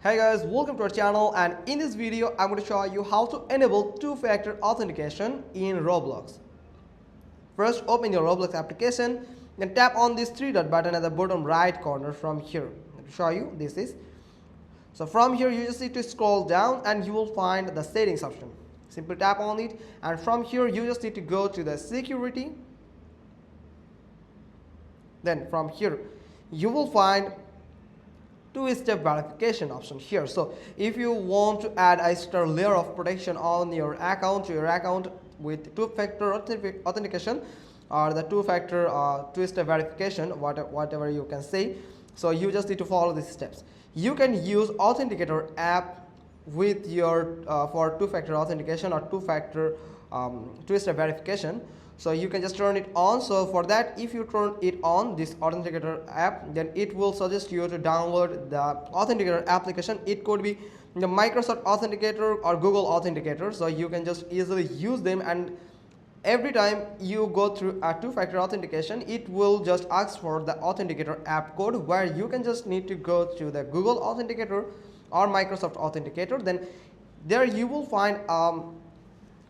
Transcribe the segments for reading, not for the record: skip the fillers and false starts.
Hey guys, welcome to our channel, and in this video I'm going to show you how to enable two-factor authentication in Roblox. First, open your Roblox application, then tap on this three dot button at the bottom right corner from here. Let me show you this is. So from here you just need to scroll down and you will find the settings option. Simply tap on it, and from here you just need to go to the security. Then from here you will find two-step verification option here. So if you want to add a extra layer of protection on your account with two-factor authentication or the two-factor two-step verification, whatever you can say, so you just need to follow these steps. You can use authenticator app with your for two-factor authentication or two-factor two-step verification. So you can just turn it on. So for that, if you turn it on, this authenticator app, then it will suggest you to download the authenticator application. It could be the Microsoft Authenticator or Google Authenticator, so you can just easily use them, and every time you go through a two-factor authentication, it will just ask for the authenticator app code, where you can just need to go to the Google Authenticator or Microsoft Authenticator. Then there you will find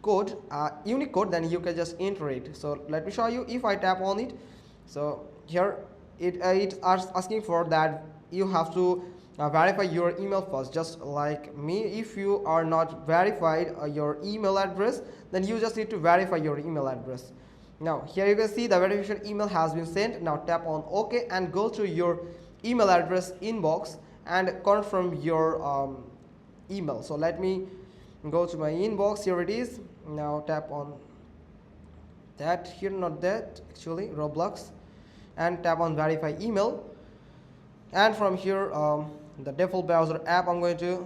code, unique code, then you can just enter it. So let me show you. If I tap on it, so here it's asking for that you have to verify your email first, just like me. If you are not verified your email address, then you just need to verify your email address. Now here you can see the verification email has been sent. Now tap on OK and go to your email address inbox and confirm your email. So let me go to my inbox. Here it is. Now tap on that here, not that, actually Roblox, and tap on verify email. And from here the default browser app I'm going to.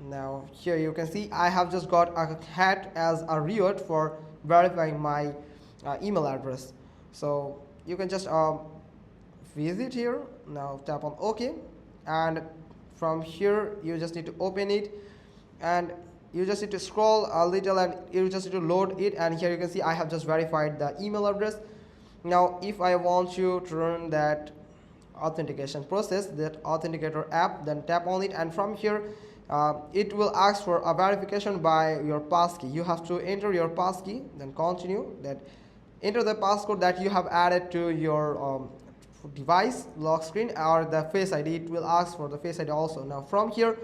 Now here you can see I have just got a hat as a reward for verifying my email address. So you can just visit here. Now tap on OK, and from here you just need to open it, and you just need to scroll a little and you just need to load it. And here you can see I have just verified the email address. Now if I want you to run that authentication process, that authenticator app, then tap on it, and from here it will ask for a verification by your passkey. You have to enter your passkey, then continue, that enter the passcode that you have added to your device lock screen, or the face ID. It will ask for the face ID also. Now from here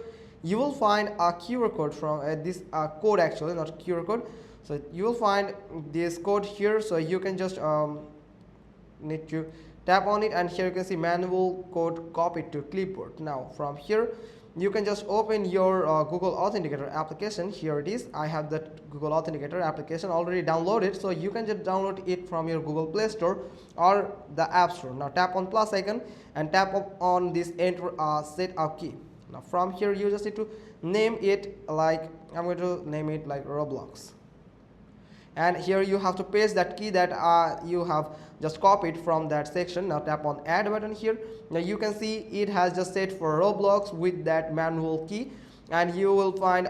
you will find a QR code from this code, actually not a QR code. So you will find this code here, so you can just need to tap on it, and here you can see manual code copied to clipboard. Now from here you can just open your Google Authenticator application. Here it is. I have that Google Authenticator application already downloaded, so you can just download it from your Google Play Store or the App Store. Now tap on plus icon and tap on this enter set a key. Now from here you just need to name it, like I'm going to name it like Roblox, and here you have to paste that key that you have just copied from that section. Now tap on add button here. Now you can see it has just set for Roblox with that manual key, and you will find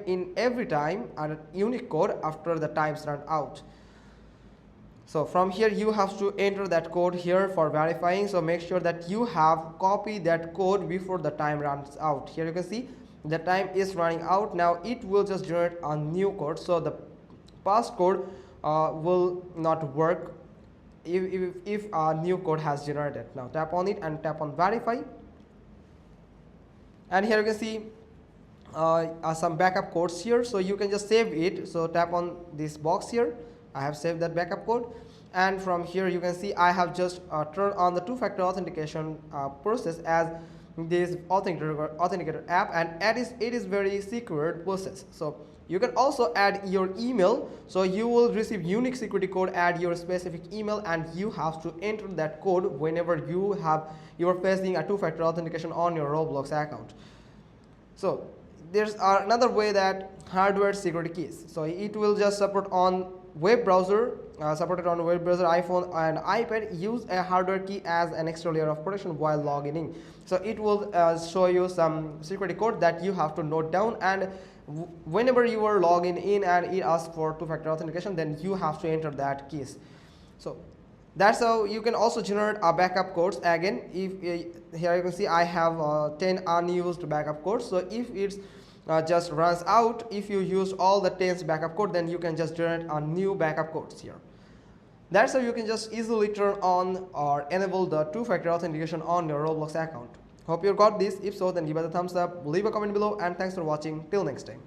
in every time a unique code after the times run out. So from here you have to enter that code here for verifying. So make sure that you have copied that code before the time runs out. Here you can see the time is running out. Now it will just generate a new code, so the passcode will not work if a new code has generated. Now tap on it and tap on verify, and here you can see some backup codes here, so you can just save it. So tap on this box here. I have saved that backup code, and from here you can see I have just turned on the two-factor authentication process as this authenticator app, and it is very secure process. So you can also add your email, so you will receive unique security code. Add your specific email, and you have to enter that code whenever you are facing a two-factor authentication on your Roblox account. So there's another way, that hardware security keys. So it will just support on web browser, supported on web browser, iPhone and iPad. Use a hardware key as an extra layer of protection while logging in. So it will show you some security code that you have to note down, and whenever you are logging in and it asks for two-factor authentication, then you have to enter that keys. So That's how you can also generate a backup codes. Again, if here you can see I have 10 unused backup codes. So if it's just runs out, if you use all the 10 backup code, then you can just generate a new backup codes here. That's how you can just easily turn on or enable the two-factor authentication on your Roblox account. Hope you got this. If so, then give us a thumbs up, leave a comment below, and thanks for watching. Till next time.